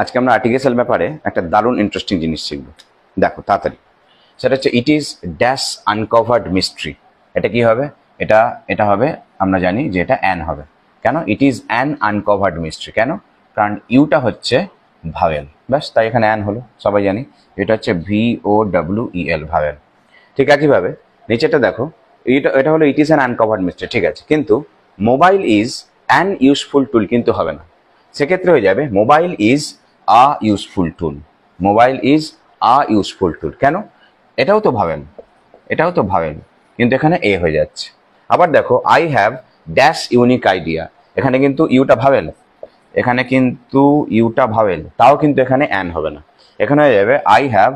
আজকে আমরা আর্টিকেল ব্যাপারে একটা দারুণ ইন্টারেস্টিং জিনিস শিখব। দেখো তাড়াতাড়ি, সেটা হচ্ছে it is dash uncovered mystery. এটা কি হবে? এটা হবে, আমরা জানি যে এটা অ্যান হবে। কেন? ইট ইজ অ্যান আনকভার্ড মিস্ট্রি। কেন? কারণ ইউটা হচ্ছে ভাওয়েল, ব্যাস তাই এখানে অ্যান হলো। সবাই জানি এটা হচ্ছে VOWEL ভাওয়েল। ঠিক একইভাবে নিচেটা দেখো, এটা হলো it is an uncovered mystery, ঠিক আছে। কিন্তু mobile is an useful tool কিন্তু হবে না, সেক্ষেত্রে হয়ে যাবে mobile is a useful tool. Mobile is a useful tool. কেন? এটাও তো ভাবেন, কিন্তু এখানে এ হয়ে যাচ্ছে। আবার দেখো, I have dash unique idea, এখানে কিন্তু ইউটা ভাবেল, তাও কিন্তু এখানে অ্যান হবে না, এখানে হয়ে যাবে I have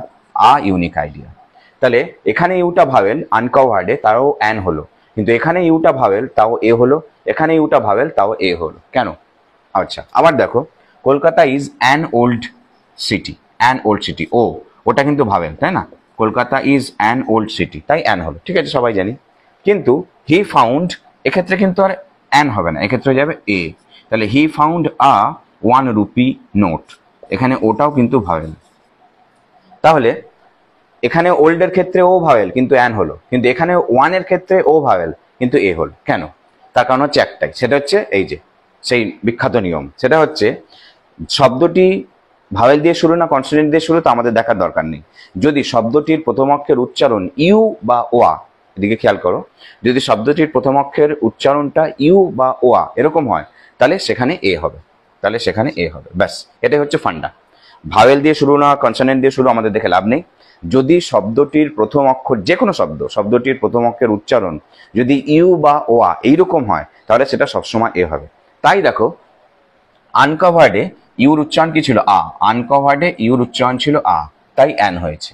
a unique idea. তাহলে এখানে ইউটা ভাবেল আনকভার্ডে, তাও অ্যান হলো, কিন্তু এখানে ইউটা ভাবেল তাও এ হলো, এখানে ইউটা ভাবেল তাও এ হলো। কেন? আচ্ছা, আবার দেখো, Kolkata is an old city. ওটা কিন্তু ভাবেল, তাই না? Kolkata is an old city, তাই অ্যান হলো, ঠিক আছে, সবাই জানি। কিন্তু হি ফাউন্ড, এক্ষেত্রে কিন্তু আর অ্যান হবে না, এক্ষেত্রে হয়ে যাবে এ। তাহলে he found a 1 rupee note, এখানে ওটাও কিন্তু ভাবেল। তাহলে এখানে ওল্ডের ক্ষেত্রে ও ভাবেল কিন্তু অ্যান হলো, কিন্তু এখানে 1 এর ক্ষেত্রে ও ভাবেল কিন্তু এ হলো। কেন? তার কারণ হচ্ছে একটাই, সেটা হচ্ছে এই যে সেই বিখ্যাত নিয়ম, সেটা হচ্ছে শব্দটি ভাওয়েল দিয়ে শুরু না কনসোনেন্ট দিয়ে শুরু, তো আমাদের দেখার দরকার নেই। যদি শব্দটির প্রথম অক্ষরের উচ্চারণ ইউ বা ওয়া, এদিকে খেয়াল করো, যদি শব্দটির প্রথম অক্ষরের উচ্চারণটা ইউ বা ওয়া এরকম হয়, তাহলে সেখানে এ হবে, ব্যাস, এটাই হচ্ছে ফান্ডা। ভাওয়েল দিয়ে শুরু না কনসোনেন্ট দিয়ে শুরু আমাদের দেখে লাভ নেই। যদি শব্দটির প্রথম অক্ষর, যে কোনো শব্দটির প্রথম অক্ষরের উচ্চারণ যদি ইউ বা ওয়া এইরকম হয়, তাহলে সেটা সবসময় এ হবে। তাই দেখো, আনকভার্ডে ইউর উচ্চারণ কি ছিল? আ। আনকভার্ডে ইউর উচ্চারণ ছিল আ, তাই অ্যান হয়েছে।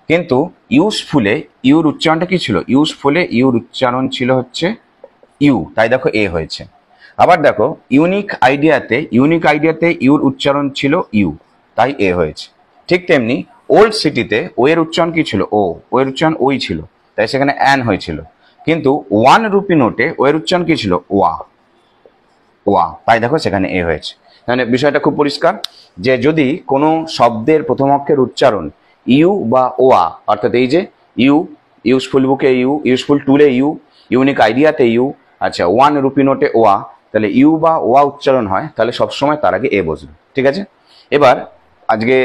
কিন্তু ইউজফুলে ইউর উচ্চারণটা কি ছিল? ইউজফুলে ইউর উচ্চারণ ছিল হচ্ছে ইউ, তাই দেখো এ হয়েছে। আবার দেখো, ইউনিক আইডিয়াতে ইউর উচ্চারণ ছিল ইউ, তাই এ হয়েছে। ঠিক তেমনি ওল্ড সিটিতে ও এর উচ্চারণ কি ছিল? ও এর উচ্চারণ ওই ছিল, তাই সেখানে অ্যান হয়েছিল। কিন্তু 1 রুপি নোটে ও এর উচ্চারণ কি ছিল? ওয়া, তাই দেখো সেখানে এ হয়েছে। মানে বিষয়টা খুব পরিষ্কার যে যদি কোনো শব্দের প্রথম অক্ষরের উচ্চারণ ইউ বা ওয়া, অর্থাৎ এই যে ইউ, ইউজফুল বুকে ইউ, ইউজফুল টুলে ইউ, ইউনিক আইডিয়াতে ইউ, আচ্ছা 1 রুপি নোটে ওয়া, তাহলে ইউ বা ওয়া উচ্চারণ হয়, তাহলে সবসময় তার আগে এ বসবে, ঠিক আছে। এবার আজকে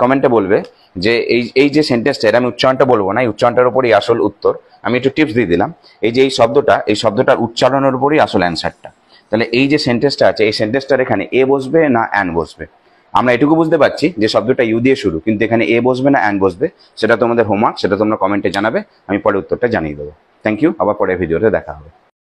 কমেন্টে বলবে যে এই যে সেন্টেন্সটা, এটা আমি উচ্চারণটা বলবো না, এই উচ্চারণটার উপরই আসল উত্তর। আমি একটু টিপস দিয়ে দিলাম, এই যে এই শব্দটার উচ্চারণের উপরই আসল অ্যান্সারটা। তাহলে এই যে সেন্টেন্সটা আছে, এই সেন্টেন্সটার এখানে এ বসবে না অ্যান বসবে? আমরা এটুকু বুঝতে পারছি যে শব্দটা ইউ দিয়ে শুরু, কিন্তু এখানে এ বসবে না অ্যান বসবে, সেটা তোমাদের হোমওয়ার্ক, সেটা তোমরা কমেন্টে জানাবে, আমি পরে উত্তরটা জানিয়ে দেবো। থ্যাংক ইউ, আবার পরের ভিডিওতে দেখা হবে।